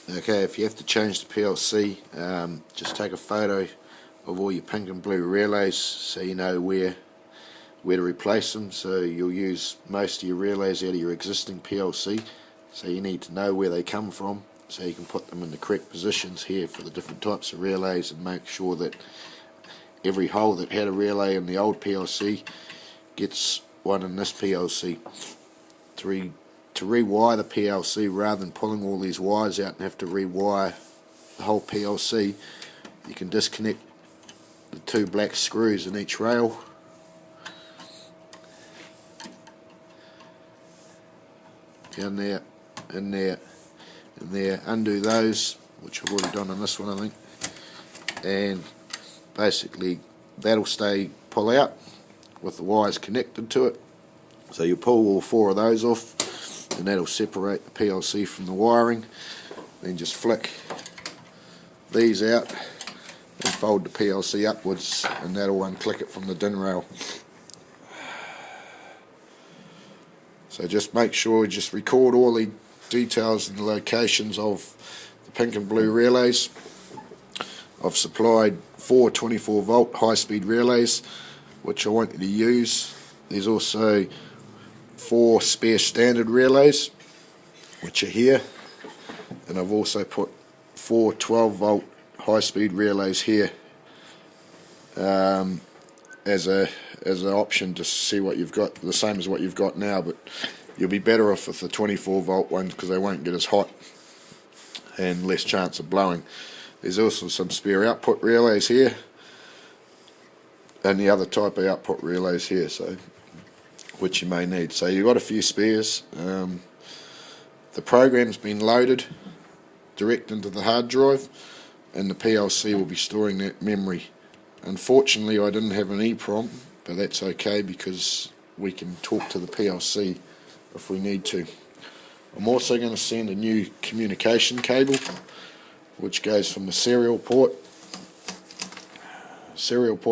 Okay, if you have to change the PLC, just take a photo of all your pink and blue relays so you know where to replace them. So you'll use most of your relays out of your existing PLC, so you need to know where they come from so you can put them in the correct positions here for the different types of relays, and make sure that every hole that had a relay in the old PLC gets one in this PLC. To rewire the PLC, rather than pulling all these wires out and have to rewire the whole PLC, you can disconnect the two black screws in each rail. Down there, in there, and there. Undo those, which I've already done on this one, I think. And basically that'll pull out with the wires connected to it. So you pull all four of those off, and that'll separate the PLC from the wiring. Then just flick these out and fold the PLC upwards, and that'll unclick it from the DIN rail. So just make sure you just record all the details and the locations of the pink and blue relays. I've supplied 4 24 volt high speed relays which I want you to use. There's also 4 spare standard relays which are here, and I've also put 4 12 volt high speed relays here as an option to see what you've got, the same as what you've got now, but you'll be better off with the 24 volt ones because they won't get as hot and less chance of blowing. There's also some spare output relays here and the other type of output relays here, so which you may need. So you've got a few spares. The program's been loaded direct into the hard drive, and the PLC will be storing that memory. Unfortunately, I didn't have an EEPROM, but that's okay because we can talk to the PLC if we need to. I'm also going to send a new communication cable which goes from the serial port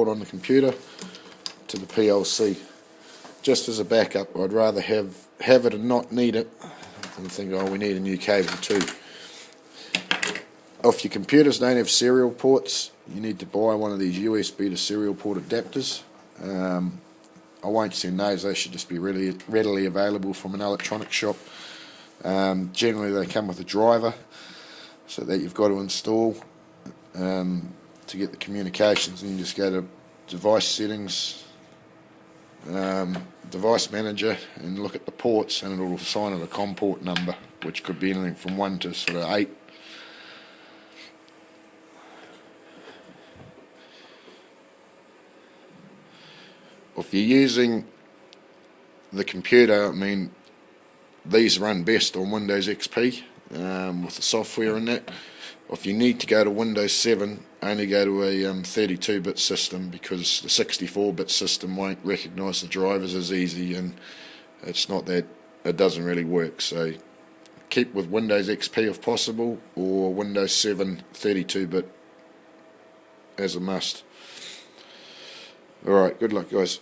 on the computer to the PLC. Just as a backup, I'd rather have it and not need it than think, oh, we need a new cable too. If your computers don't have serial ports, you need to buy one of these USB to serial port adapters. I won't send those, they should just be readily available from an electronics shop. Generally they come with a driver so that you've got to install to get the communications, and you just go to device settings, device manager, and look at the ports, and it'll assign it a COM port number, which could be anything from 1 to sort of 8. If you're using the computer, I mean, these run best on Windows XP with the software in that. If you need to go to Windows 7, only go to a 32-bit system, because the 64-bit system won't recognise the drivers as easy, and it's not that it doesn't really work. So keep with Windows XP if possible, or Windows 7 32-bit as a must. Alright, good luck guys.